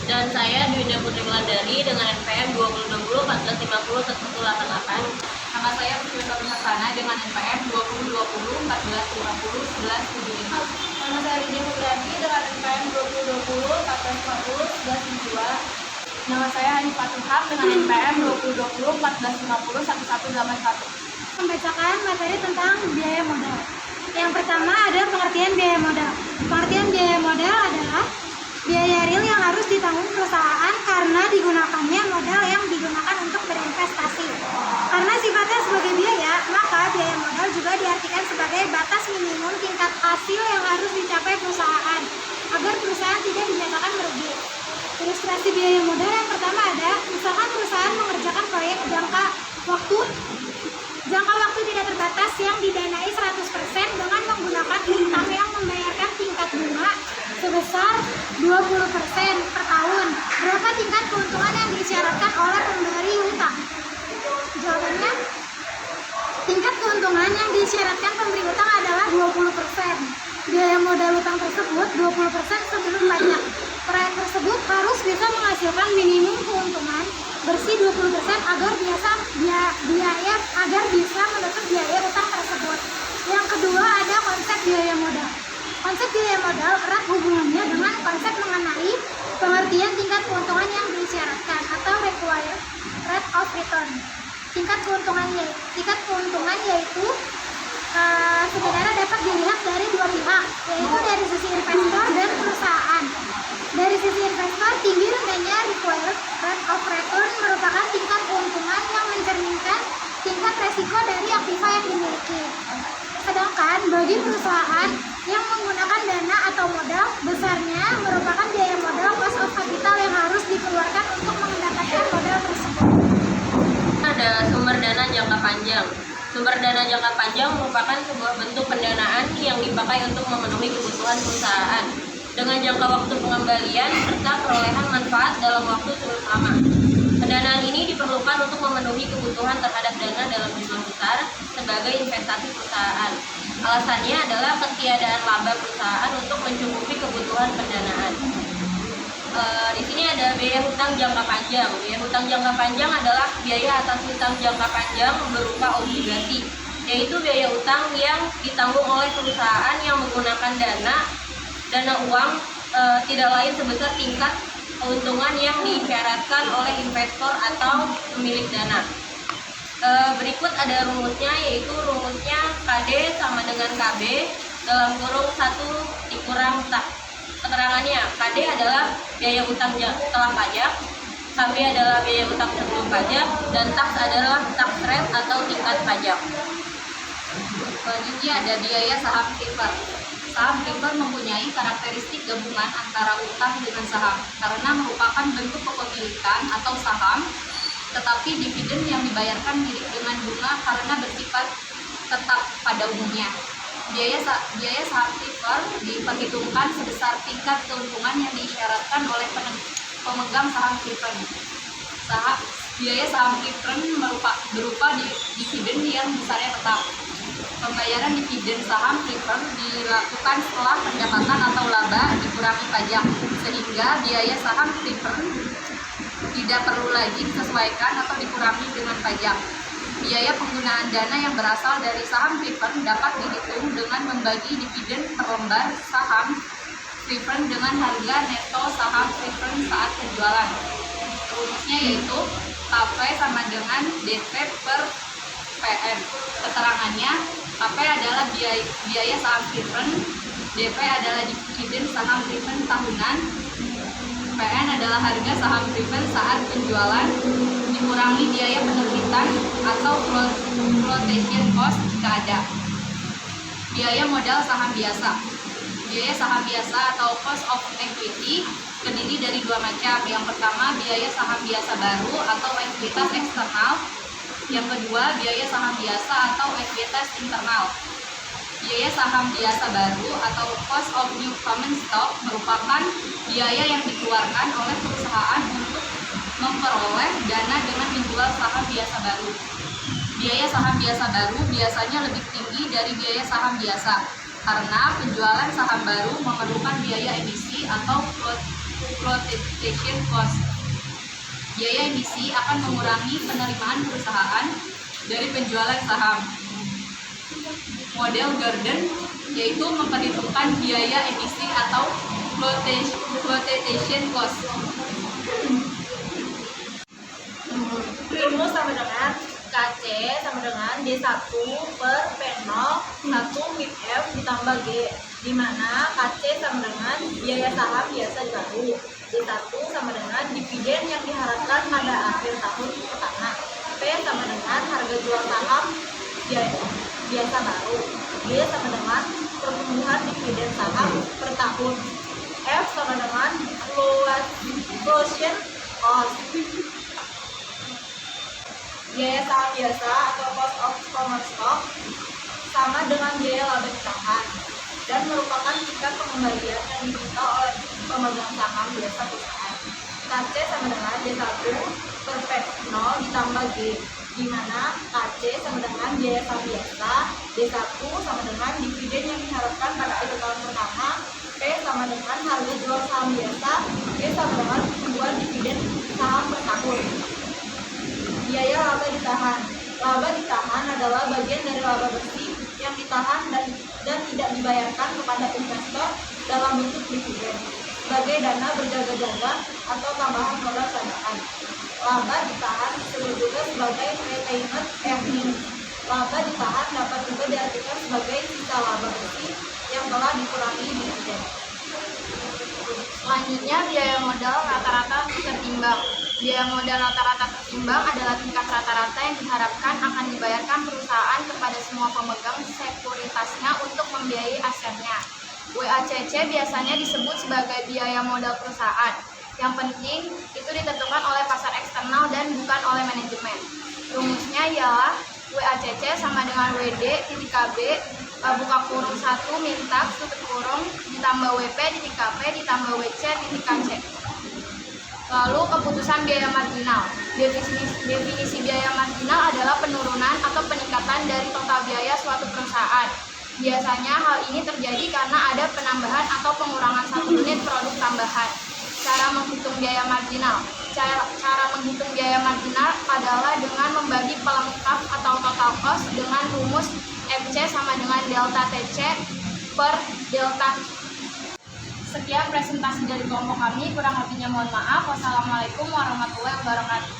Dan saya Dwinda Putri Melandari dengan NPM 2020 1450 1188. Nama saya Putri Hasanah dengan NPM 2020 1450 1175. Nama saya Lydia Putradi dengan NPM 2020 1450 1172. Nama saya Hanifah Tuham dengan NPM 2020 1450 1181. Membacakan materi tentang biaya modal. Yang pertama ada pengertian biaya modal. Pengertian biaya modal adalah biaya real yang harus ditanggung perusahaan karena digunakannya modal yang digunakan untuk berinvestasi. Karena sifatnya sebagai biaya, maka biaya modal juga diartikan sebagai batas minimum tingkat hasil yang harus dicapai perusahaan agar perusahaan tidak dinyatakan merugi. Ilustrasi biaya modal yang pertama ada, misalkan perusahaan mengerjakan proyek jangka waktu tidak terbatas yang didanai 100% dengan menggunakan utang yang membayarkan tingkat bunga sebesar 20% per tahun. Berapa tingkat keuntungan yang disyaratkan oleh pemberi utang? Jawabannya, tingkat keuntungan yang disyaratkan pemberi utang adalah 20%. Biaya modal utang tersebut 20% sebelum pajak. Proyek tersebut harus bisa menghasilkan minimum keuntungan bersih 20% agar bisa menutup biaya utang tersebut. Yang kedua ada konsep biaya modal. Konsep biaya modal erat hubungannya dengan konsep mengenai pengertian tingkat keuntungan yang disyaratkan atau required rate of return. Tingkat keuntungan yaitu sebenarnya dapat dilihat dari dua pihak, yaitu dari sisi investor dan perusahaan. Dari sisi investor, tinggi rendahnya required rate of return merupakan tingkat keuntungan yang mencerminkan tingkat resiko dari aktiva yang dimiliki. Sedangkan bagi perusahaan yang menggunakan dana atau modal, besarnya merupakan biaya modal cost of capital yang harus dikeluarkan untuk mendapatkan modal tersebut. Ada sumber dana jangka panjang. Sumber dana jangka panjang merupakan sebuah bentuk pendanaan yang dipakai untuk memenuhi kebutuhan perusahaan dengan jangka waktu pengembalian serta perolehan manfaat dalam waktu cukup lama. Pendanaan ini diperlukan untuk memenuhi kebutuhan terhadap dana dalam jumlah besar sebagai investasi perusahaan. Alasannya adalah ketiadaan laba perusahaan untuk mencukupi kebutuhan pendanaan. Di sini ada biaya hutang jangka panjang. Biaya hutang jangka panjang adalah biaya atas hutang jangka panjang berupa obligasi, yaitu biaya hutang yang ditanggung oleh perusahaan yang menggunakan dana uang tidak lain sebesar tingkat keuntungan yang disyaratkan oleh investor atau pemilik dana. Berikut ada rumusnya, yaitu rumusnya KD sama dengan KB dalam kurung 1 dikurang tak. Keterangannya, KD adalah biaya utang setelah pajak, KB adalah biaya utang sebelum pajak, dan tax adalah tax rate atau tingkat pajak. Selanjutnya ada biaya saham prefer. Saham prefer mempunyai karakteristik gabungan antara utang dengan saham karena merupakan bentuk kepemilikan atau saham, tetapi dividen yang dibayarkan mirip dengan bunga karena bersifat tetap pada umumnya. Biaya saham prefer diperhitungkan sebesar tingkat keuntungan yang disyaratkan oleh pemegang saham prefer. Biaya saham prefer berupa dividen yang besarnya tetap. Pembayaran dividen saham prefer dilakukan setelah pendapatan atau laba dikurangi pajak, sehingga biaya saham prefer tidak perlu lagi disesuaikan atau dikurangi dengan pajak. Biaya penggunaan dana yang berasal dari saham prefer dapat dihitung dengan membagi dividen per lembar saham prefer dengan harga neto saham prefer saat penjualan. Rumusnya yaitu KP sama dengan DP per PN. Keterangannya, KP adalah biaya saham prefer, DP adalah dividen saham prefer tahunan, PN adalah harga saham prefer saat penjualan, dikurangi biaya penerbitan atau flotation cost jika ada. Biaya modal saham biasa. Biaya saham biasa atau cost of equity terdiri dari dua macam. Yang pertama, biaya saham biasa baru atau ekuitas eksternal. Yang kedua, biaya saham biasa atau ekuitas internal. Biaya saham biasa baru atau cost of new common stock merupakan biaya yang dikeluarkan oleh perusahaan untuk memperoleh dana dengan menjual saham biasa baru. Biaya saham biasa baru biasanya lebih tinggi dari biaya saham biasa karena penjualan saham baru memerlukan biaya emisi atau flotation cost. Biaya emisi akan mengurangi penerimaan perusahaan dari penjualan saham. Model Garden yaitu memperhitungkan biaya emisi atau flotation cost. Rumus sama dengan KC sama dengan D1 per P0 1 MIP F ditambah G, di mana KC sama dengan biaya saham biasa baru, D1 sama dengan dividen yang diharapkan pada akhir tahun pertama, P sama dengan harga jual saham biasa baru, G sama dengan pertumbuhan dividen saham per tahun, F sama dengan flotation cost. Biaya saham biasa atau cost of common stock sama dengan biaya laba ditahan dan merupakan tingkat pengembalian yang diminta oleh pemegang saham biasa perusahaan. KC sama dengan D1 per P0 ditambah G, di mana KC sama dengan biaya saham biasa, D1 sama dengan dividen yang diharapkan pada akhir tahun pertama, P sama dengan harga jual saham biasa, G sama dengan pertumbuhan dividen saham per tahun. Biaya laba ditahan. Laba ditahan adalah bagian dari laba bersih yang ditahan dan tidak dibayarkan kepada investor dalam bentuk dividen sebagai dana berjaga-jaga atau tambahan modal cadangan. Laba ditahan disebut juga sebagai retained earnings. Laba ditahan dapat juga diartikan sebagai sisa laba bersih yang telah dikurangi dividen. Selanjutnya, biaya modal rata-rata tertimbang. Biaya modal rata-rata tertimbang adalah tingkat rata-rata yang diharapkan akan dibayarkan perusahaan kepada semua pemegang sekuritasnya untuk membiayai asetnya. WACC biasanya disebut sebagai biaya modal perusahaan. Yang penting, itu ditentukan oleh pasar eksternal dan bukan oleh manajemen. Rumusnya ialah WACC sama dengan WD titik KB buka kurung 1 mintak tutup kurung ditambah WP titik KP ditambah WC titik KC. Lalu keputusan biaya marginal. Definisi biaya marginal adalah penurunan atau peningkatan dari total biaya suatu perusahaan. Biasanya hal ini terjadi karena ada penambahan atau pengurangan satu unit produk tambahan. Cara menghitung biaya marginal. Cara menghitung biaya marginal adalah dengan membagi pelengkap atau total cost dengan rumus FC sama dengan delta TC per delta. Sekian presentasi dari kelompok kami, kurang lebihnya mohon maaf. Wassalamualaikum warahmatullahi wabarakatuh.